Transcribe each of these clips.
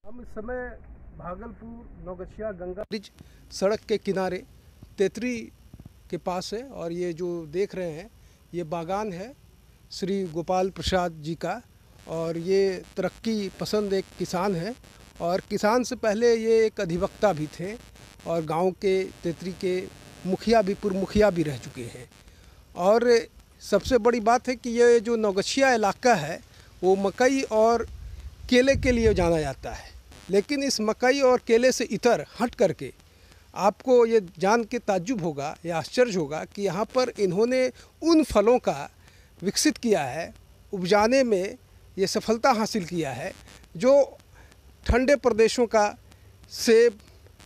हम इस समय भागलपुर नौगछिया गंगा ब्रिज सड़क के किनारे तेतरी के पास है और ये जो देख रहे हैं ये बागान है श्री गोपाल प्रसाद जी का। और ये तरक्की पसंद एक किसान है और किसान से पहले ये एक अधिवक्ता भी थे और गांव के तेतरी के मुखिया भी पूर्व मुखिया भी रह चुके हैं। और सबसे बड़ी बात है कि ये जो नौगछिया इलाका है वो मकई और केले के लिए जाना जाता है, लेकिन इस मकई और केले से इतर हट करके आपको ये जान के ताज्जुब होगा या आश्चर्य होगा कि यहाँ पर इन्होंने उन फलों का विकसित किया है, उपजाने में ये सफलता हासिल किया है जो ठंडे प्रदेशों का सेब,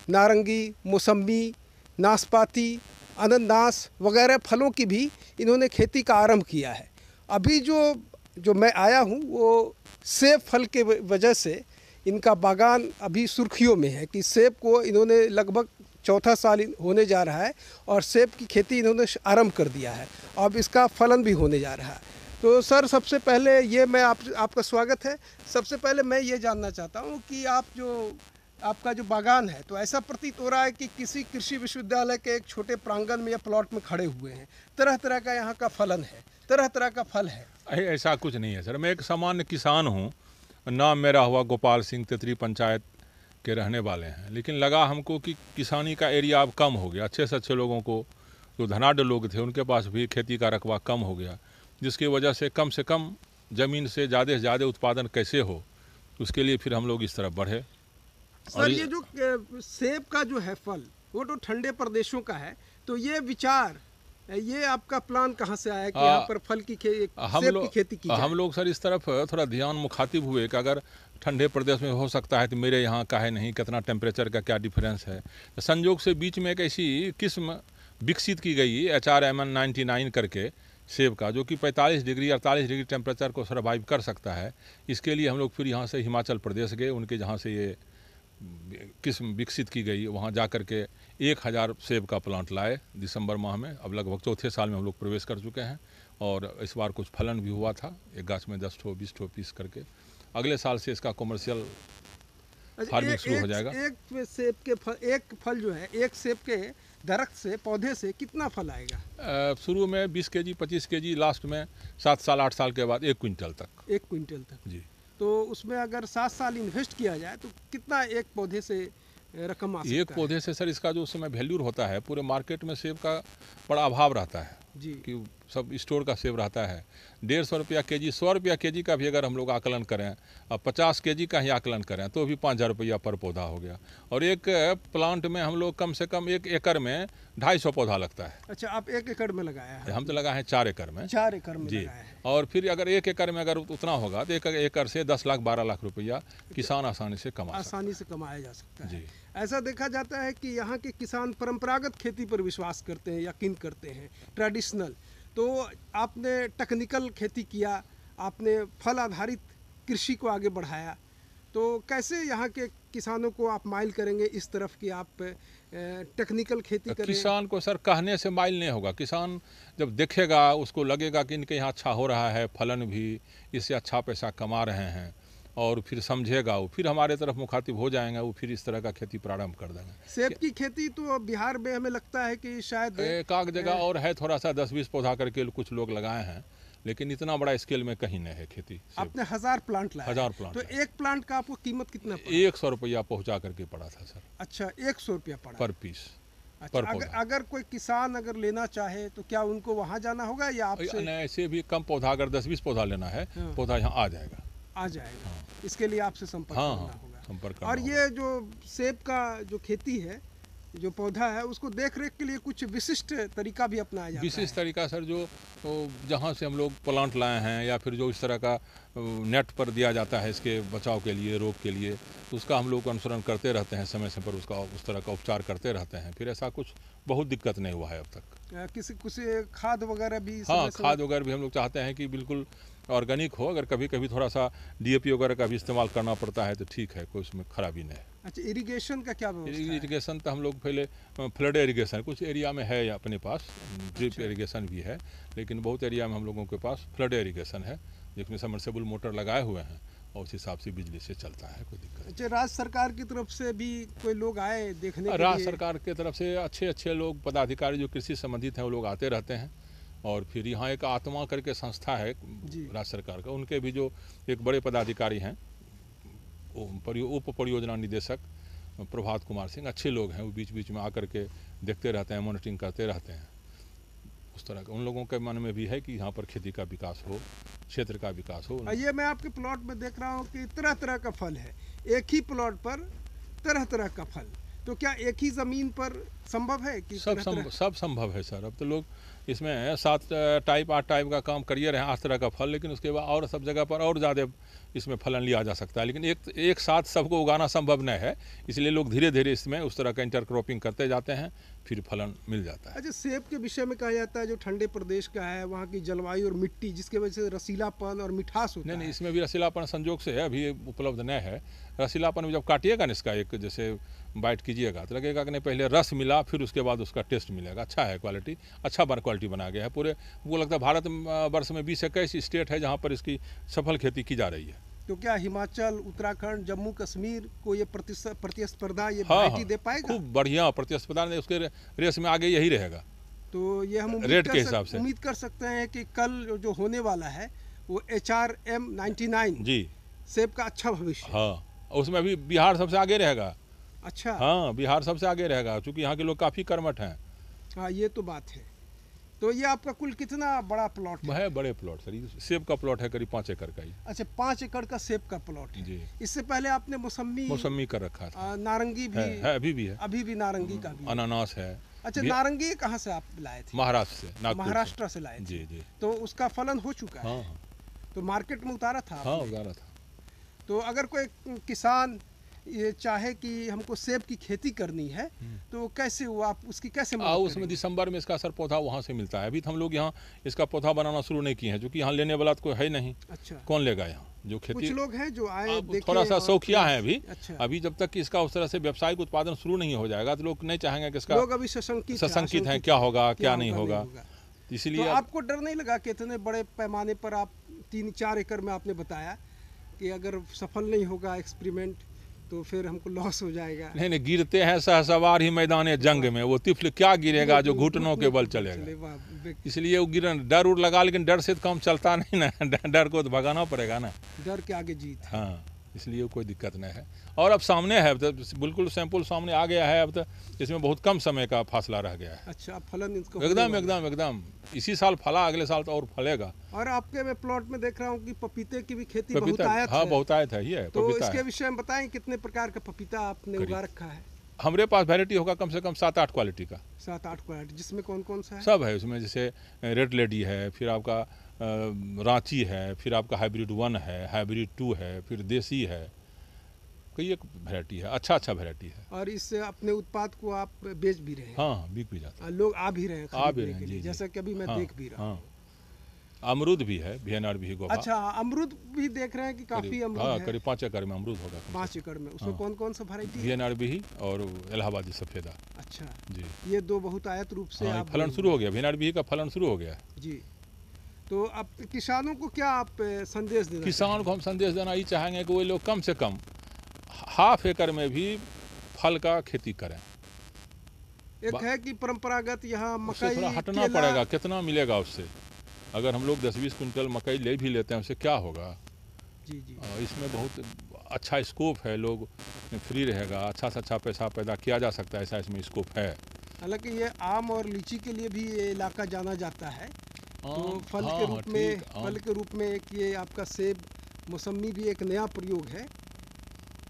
नारंगी, मौसम्बी, नाशपाती, अनानास वगैरह फलों की भी इन्होंने खेती का आरंभ किया है। अभी जो मैं आया हूँ वो सेब फल के वजह से इनका बागान अभी सुर्खियों में है कि सेब को इन्होंने लगभग चौथा साल होने जा रहा है और सेब की खेती इन्होंने आरंभ कर दिया है। अब इसका फलन भी होने जा रहा है। तो सर सबसे पहले ये मैं आपका स्वागत है। सबसे पहले मैं ये जानना चाहता हूँ कि आपका जो बागान है तो ऐसा प्रतीत हो रहा है कि किसी कृषि विश्वविद्यालय के एक छोटे प्रांगण में या प्लॉट में खड़े हुए हैं। तरह तरह का यहाँ का फलन है, तरह तरह का फल है। ऐसा कुछ नहीं है सर, मैं एक सामान्य किसान हूँ। नाम मेरा हुआ गोपाल सिंह, तेतरी पंचायत के रहने वाले हैं। लेकिन लगा हमको कि किसानी का एरिया अब कम हो गया। अच्छे से अच्छे लोगों को, जो धनाढ़ लोग थे, उनके पास भी खेती का रकबा कम हो गया, जिसकी वजह से कम ज़मीन से ज़्यादा उत्पादन कैसे हो, उसके लिए फिर हम लोग इस तरफ बढ़े। सर ये जो सेब का जो है फल वो तो ठंडे प्रदेशों का है, तो ये विचार ये आपका प्लान कहाँ से आया कि यहाँ पर फल की सेब की खेती की जाए? हम लोग सर इस तरफ थोड़ा ध्यान मुखातिब हुए कि अगर ठंडे प्रदेश में हो सकता है तो मेरे यहाँ काहे नहीं, कितना टेम्परेचर का क्या डिफरेंस है। तो संयोग से बीच में एक ऐसी किस्म विकसित की गई HRMN 99 करके सेब का, जो कि 45 डिग्री 48 डिग्री टेम्परेचर को सर्वाइव कर सकता है। इसके लिए हम लोग फिर यहाँ से हिमाचल प्रदेश गए, उनके जहाँ से ये किस्म विकसित की गई, वहाँ जा कर के 1000 सेब का प्लांट लाए दिसंबर माह में। अब लगभग चौथे साल में हम लोग प्रवेश कर चुके हैं और इस बार कुछ फलन भी हुआ था, एक गाछ में 10 ठो 20 ठो पीस करके। अगले साल से इसका कॉमर्शियल फार्मिंग शुरू हो जाएगा। एक सेब के एक फल जो है, एक सेब के दरख्त से, पौधे से कितना फल आएगा? शुरू में 20 केजी 25 केजी, लास्ट में 7 साल 8 साल के बाद 1 क्विंटल तक। 1 क्विंटल तक जी। तो उसमें अगर 7 साल इन्वेस्ट किया जाए तो कितना एक पौधे से रकम आ सकता है? एक पौधे से सर इसका जो उस समय वैल्यू होता है, पूरे मार्केट में सेब का बड़ा अभाव रहता है जी कि सब स्टोर का सेब रहता है। 150 रुपया केजी, 100 रुपया केजी का भी अगर हम लोग आकलन करें, अब 50 केजी का ही आकलन करें तो भी 5000 रुपया पर पौधा हो गया। और एक प्लांट में हम लोग कम से कम 1 एकड़ में 250 पौधा लगता है। अच्छा, आप 1 एकड़ में लगाया है? हम तो लगाए हैं 4 एकड़ में। 4 एकड़ में जी। लगाया है। और फिर अगर 1 एकड़ में अगर उतना होगा तो 1 एकड़ से 10 लाख 12 लाख रुपया किसान आसानी से कमाया जा सकता है। जी। ऐसा देखा जाता है कि यहाँ के किसान परंपरागत खेती पर विश्वास करते हैं, यकीन करते हैं, ट्रेडिशनल। तो आपने टेक्निकल खेती किया, आपने फल आधारित कृषि को आगे बढ़ाया, तो कैसे यहाँ के किसानों को आप माइल करेंगे इस तरफ कि आप टेक्निकल खेती करें? किसान को सर कहने से माइल नहीं होगा। किसान जब देखेगा, उसको लगेगा कि इनके यहाँ अच्छा हो रहा है, फलन भी, इससे अच्छा पैसा कमा रहे हैं, और फिर समझेगा वो, फिर हमारे तरफ मुखातिब हो जाएंगे, वो फिर इस तरह का खेती प्रारंभ कर देंगे। सेब की खेती तो बिहार में हमें लगता है कि शायद एक आध जगह और है, थोड़ा सा 10-20 पौधा करके कुछ लोग लगाए हैं, लेकिन इतना बड़ा स्केल में कहीं नहीं है खेती। आपने 1000 प्लांट लाए? 1000 प्लांट। तो एक प्लांट का आपको कीमत कितना पड़ा? 100 रुपया पहुँचा करके पड़ा था सर। अच्छा, 100 रुपया पड़ा पर पीस। अच्छा, अगर कोई किसान अगर लेना चाहे तो क्या उनको वहाँ जाना होगा या आपसे? ऐसे भी कम पौधा, अगर 10-20 पौधा लेना है, पौधा यहाँ आ जाएगा। हाँ। इसके लिए आपसे संपर्क करना होगा। संपर्क। और ये जो सेब का जो खेती है, जो पौधा है, उसको देख रेख के लिए कुछ विशिष्ट तरीका भी अपनाया जाता है? विशिष्ट तरीका सर, जो जहाँ से हम लोग प्लांट लाए हैं या फिर जो इस तरह का नेट पर दिया जाता है इसके बचाव के लिए, रोग के लिए, तो उसका हम लोग अनुसरण करते रहते हैं, समय समय पर उसका उस तरह का उपचार करते रहते हैं। फिर ऐसा कुछ बहुत दिक्कत नहीं हुआ है अब तक। किसी खाद वगैरह भी? हाँ, खाद वगैरह भी हम लोग चाहते हैं कि बिल्कुल ऑर्गेनिक हो। अगर कभी कभी थोड़ा सा DAP वगैरह का भी इस्तेमाल करना पड़ता है तो ठीक है, कोई उसमें खराबी नहीं है। अच्छा, इरिगेशन का क्या व्यवस्था है? इरिगेशन तो हम लोग पहले फ्लड इरिगेशन कुछ एरिया में है अपने पास, ड्रिप इरिगेशन भी है, लेकिन बहुत एरिया में हम लोगों के पास फ्लड इरिगेशन है, जिसमें सबमर्सिबल मोटर लगाए हुए हैं और उस हिसाब से बिजली से चलता है, कोई दिक्कत नहीं। अच्छा, राज्य सरकार की तरफ से भी कोई लोग आए देखने के लिए? राज्य सरकार की तरफ से अच्छे अच्छे लोग, पदाधिकारी जो कृषि संबंधित हैं, वो लोग आते रहते हैं। और फिर यहाँ एक आत्मा करके संस्था है राज्य सरकार का, उनके भी जो एक बड़े पदाधिकारी हैं, उप परियोजना निदेशक प्रभात कुमार सिंह, अच्छे लोग हैं, वो बीच बीच में आकर के देखते रहते हैं, मॉनिटरिंग करते रहते हैं। उस तरह का उन लोगों के मन में भी है कि यहाँ पर खेती का विकास हो, क्षेत्र का विकास हो। ये मैं आपके प्लॉट में देख रहा हूँ कि तरह तरह का फल है, एक ही प्लॉट पर तरह तरह का फल। तो क्या एक ही ज़मीन पर संभव है कि सब संभव है सर। अब तो लोग इसमें 7 टाइप 8 टाइप का काम करिए रहे हैं, 8 तरह का फल, लेकिन उसके बाद और सब जगह पर और ज़्यादा इसमें फलन लिया जा सकता है, लेकिन एक साथ सबको उगाना संभव नहीं है। इसलिए लोग धीरे धीरे इसमें उस तरह का इंटरक्रॉपिंग करते जाते हैं, फिर फलन मिल जाता है। अच्छा, सेब के विषय में कहा जाता है जो ठंडे प्रदेश का है, वहाँ की जलवायु और मिट्टी, जिसकी वजह से रसीलापन और मिठास होता है। नहीं, इसमें भी रसीलापन संजोग से है, अभी उपलब्ध नहीं है। रसीलापन भी जब काटिएगा ना, इसका एक जैसे बाइट कीजिएगा तो लगेगा कि नहीं पहले रस मिला, फिर उसके बाद उसका टेस्ट मिलेगा। अच्छा है, क्वालिटी अच्छा क्वालिटी बना गया है। पूरे वो लगता है भारत वर्ष में 20-21 स्टेट है जहाँ पर इसकी सफल खेती की जा रही है। तो क्या हिमाचल, उत्तराखंड, जम्मू कश्मीर को ये प्रतिस्पर्धा ये हाँ, दे पाएगा? खूब बढ़िया प्रतिस्पर्धा, उसके रेस में आगे यही रहेगा। तो ये हम रेट के हिसाब से उम्मीद कर सकते हैं कि कल जो होने वाला है वो HRM 99 जी सेब का अच्छा भविष्य। हाँ, उसमें भी बिहार सबसे आगे रहेगा। अच्छा, हाँ, बिहार सबसे आगे रहेगा, क्योंकि यहाँ के लोग काफ़ी कर्मठ हैं। हाँ, ये तो बात है। तो ये आपका कुल कितना बड़ा प्लॉट है? बड़े प्लॉट सर, सेब का प्लॉट है करीब 5 एकड़ का ही। अच्छा, 5 एकड़ का सेब का प्लॉट है जी। इससे पहले आपने मौसमी कर रखा था, नारंगी भी है अभी भी है, अभी भी नारंगी का भी, अनानास है। अच्छा, नारंगी कहाँ से आप लाए थे? महाराष्ट्र से लाए थे। जी जी। तो उसका फलन हो चुका है? हाँ, तो मार्केट में उतारा था? हाँ, उतारा था। तो अगर कोई किसान ये चाहे कि हमको सेब की खेती करनी है तो कैसे वो आप उसकी कैसे मदद उसमें करेंगे? दिसंबर में इसका सर पौधा वहाँ से मिलता है। अभी तो हम लोग यहाँ इसका पौधा बनाना शुरू नहीं किए हैं, क्योंकि यहाँ लेने वाला तो कोई है नहीं। अच्छा, कौन लेगा यहाँ जो खेती? कुछ लोग हैं जो आए थोड़ा सा शौकिया है अभी। अच्छा। अभी जब तक कि इसका उस तरह से व्यावसायिक उत्पादन शुरू नहीं हो जाएगा तो लोग नहीं चाहेंगे कि इसका, लोग अभी सशंकित हैं क्या होगा क्या नहीं होगा। इसलिए तो आपको डर नहीं लगा कि इतने बड़े पैमाने पर आप 3-4 एकड़ में आपने बताया कि अगर सफल नहीं होगा एक्सपेरिमेंट तो फिर हमको लॉस हो जाएगा? नहीं, गिरते हैं सहसवार ही मैदान जंग में, वो तिफल क्या गिरेगा जो घुटनों के बल चलेगा। इसलिए वो डर उड़ लगा, लेकिन डर से तो काम चलता नहीं ना, डर को तो भगाना पड़ेगा ना। डर के आगे जीत। हाँ, इसलिए कोई दिक्कत नहीं है। और अब सामने है, तो बिल्कुल सैंपल सामने आ गया है। अब तो इसमें बहुत कम समय का फासला रह गया है। अच्छा, फलन इसको एकदम इसी साल फला, अगले साल तो और फलेगा। और आपके मैं प्लॉट में देख रहा हूँ कि पपीते की भी खेती बहुतायत है। हाँ, बहुतायत है ये। तो इसके विषय में बताएं, कितने प्रकार का पपीता आपने उगा रखा है? हमारे पास वैरायटी होगा कम से कम 7-8 क्वालिटी का। 7-8 क्वालिटी, जिसमें कौन कौन सा है? सब है उसमें, जैसे रेड लेडी है, फिर आपका रांची है, फिर आपका हाइब्रिड 1 है, हाइब्रिड 2 है, फिर देसी है। कई एक वैरायटी है, अच्छा वैरायटी है। और इससे अपने उत्पाद को आप बेच भी रहे हैं? हाँ, बिक भी जाता है। लोग आ भी रहे हैं खरीदने के लिए, जैसे कि अभी मैं देख भी रहा हूँ। अमरूद भी है, VNR भी गोवा। अच्छा, अमरूद भी देख रहे हैं कि काफी अमरूद है? करीब 5 एकड़ में अमरूद होगा। 5 एकड़ में उसमें कौन कौन सा वैरायटी? VNR भी और इलाहाबादी सफेदा। अच्छा जी, ये 2 बहुतायत रूप से आप फलन शुरू हो गया, VNR भी का फलन शुरू हो गया जी। तो अब किसानों को क्या आप संदेश देना? किसान को हम संदेश देना ये चाहेंगे कि वो लोग कम से कम ½ एकड़ में भी फल का खेती करें। एक है कि परंपरागत यहाँ मकई थोड़ा हटना पड़ेगा, कितना मिलेगा उससे? अगर हम लोग 10-20 क्विंटल मकई ले भी लेते हैं उससे क्या होगा? जी जी। इसमें बहुत अच्छा स्कोप है, लोग फ्री रहेगा, अच्छा से अच्छा पैसा पैदा किया जा सकता है, ऐसा इसमें स्कोप है। हालांकि ये आम और लीची के लिए भी ये इलाका जाना जाता है। तो फल के रूप में एक ये आपका सेब, मौसमी भी एक नया प्रयोग है।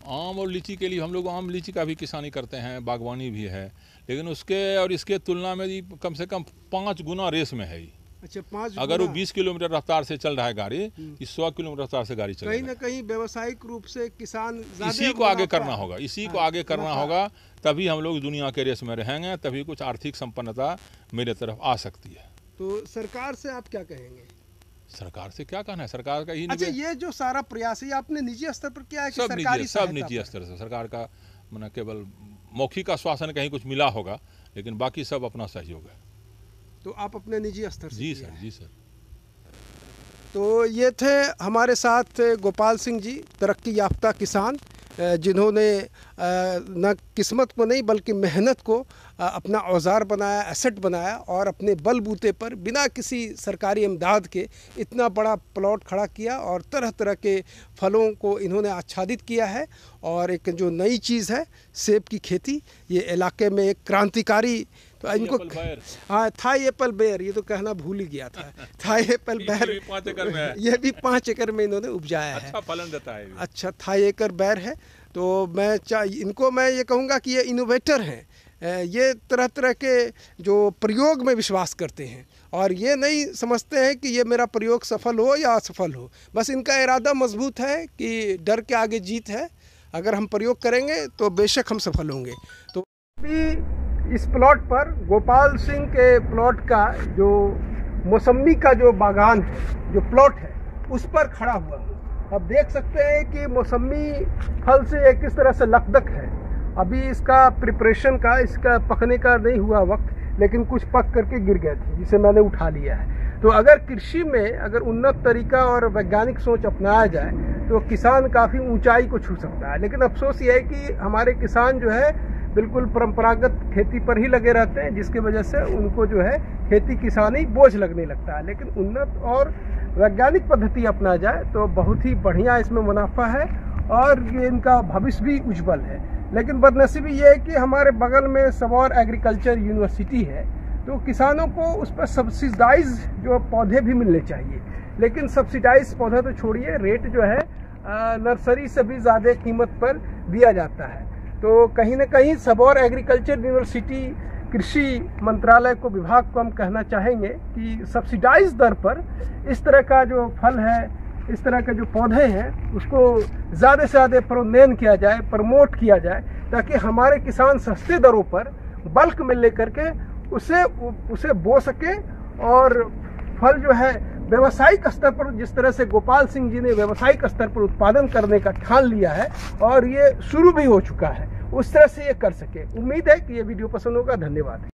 आम और लीची के लिए हम लोग आम लीची का भी किसानी करते हैं, बागवानी भी है, लेकिन उसके और इसके तुलना में कम से कम 5 गुना रेस में है। अच्छा, 5 अगर वो 20 किलोमीटर रफ्तार से चल रहा है गाड़ी, 100 किलोमीटर रफ्तार से गाड़ी चलेगी। कहीं ना कहीं व्यावसायिक रूप से किसान इसी को आगे करना होगा, इसी को आगे करना होगा, तभी हम लोग दुनिया के रेस में रहेंगे, तभी कुछ आर्थिक संपन्नता मेरे तरफ आ सकती है। तो सरकार से आप क्या कहेंगे? सरकार से क्या कहना है, सरकार का ही अच्छा, ये जो सारा प्रयास है आपने निजी स्तर पर किया है कि सरकारी? सब निजी स्तर से। सरकार का माने केवल मौखिक आश्वासन कहीं कुछ मिला होगा, लेकिन बाकी सब अपना सहयोग है। तो आप अपने निजी स्तर से? जी सर, जी सर। तो ये थे हमारे साथ गोपाल सिंह जी, तरक्की याफ्ता किसान, जिन्होंने न किस्मत को नहीं बल्कि मेहनत को अपना औजार बनाया, एसेट बनाया और अपने बलबूते पर बिना किसी सरकारी इमदाद के इतना बड़ा प्लॉट खड़ा किया और तरह तरह के फलों को इन्होंने आच्छादित किया है। और एक जो नई चीज़ है सेब की खेती, ये इलाके में एक क्रांतिकारी, तो इनको हाँ थाई एप्पल बेर, ये तो कहना भूल ही गया था। थाई एप्पल बेर ये भी 5 एकड़ में इन्होंने उपजाया है। अच्छा फलन देता है। अच्छा थाई एकर बेर है। तो इनको मैं ये कहूँगा कि ये इनोवेटर हैं। ये तरह तरह के जो प्रयोग में विश्वास करते हैं और ये नहीं समझते हैं कि ये मेरा प्रयोग सफल हो या असफल हो, बस इनका इरादा मजबूत है कि डर के आगे जीत है, अगर हम प्रयोग करेंगे तो बेशक हम सफल होंगे। तो अभी इस प्लॉट पर गोपाल सिंह के प्लॉट का जो मौसम्मी का जो बागान है, जो प्लॉट है, उस पर खड़ा हुआ हूँ। अब देख सकते हैं कि मौसम्मी फल से किस तरह से लकदक है। अभी इसका प्रिपरेशन का, इसका पकने का नहीं हुआ वक्त, लेकिन कुछ पक करके गिर गए थे जिसे मैंने उठा लिया है। तो अगर कृषि में अगर उन्नत तरीका और वैज्ञानिक सोच अपनाया जाए तो किसान काफ़ी ऊंचाई को छू सकता है। लेकिन अफसोस ये है कि हमारे किसान जो है बिल्कुल परंपरागत खेती पर ही लगे रहते हैं, जिसकी वजह से उनको जो है खेती किसानी बोझ लगने लगता है। लेकिन उन्नत और वैज्ञानिक पद्धति अपना जाए तो बहुत ही बढ़िया इसमें मुनाफा है और ये इनका भविष्य भी उज्जवल है। लेकिन बदनसीबी ये है कि हमारे बगल में सबौर एग्रीकल्चर यूनिवर्सिटी है, तो किसानों को उस पर सब्सिडाइज जो पौधे भी मिलने चाहिए। लेकिन सब्सिडाइज पौधा तो छोड़िए, रेट जो है नर्सरी से भी ज़्यादा कीमत पर दिया जाता है। तो कहीं ना कहीं सबौर एग्रीकल्चर यूनिवर्सिटी, कृषि मंत्रालय को, विभाग को हम कहना चाहेंगे कि सब्सिडाइज दर पर इस तरह का जो फल है, इस तरह के जो पौधे हैं, उसको ज़्यादा से ज़्यादा प्रोन्नयन किया जाए, प्रमोट किया जाए, ताकि हमारे किसान सस्ते दरों पर बल्क में लेकर के उसे बो सके और फल जो है व्यावसायिक स्तर पर, जिस तरह से गोपाल सिंह जी ने व्यावसायिक स्तर पर उत्पादन करने का ठान लिया है और ये शुरू भी हो चुका है, उस तरह से ये कर सके। उम्मीद है कि ये वीडियो पसंद होगा। धन्यवाद।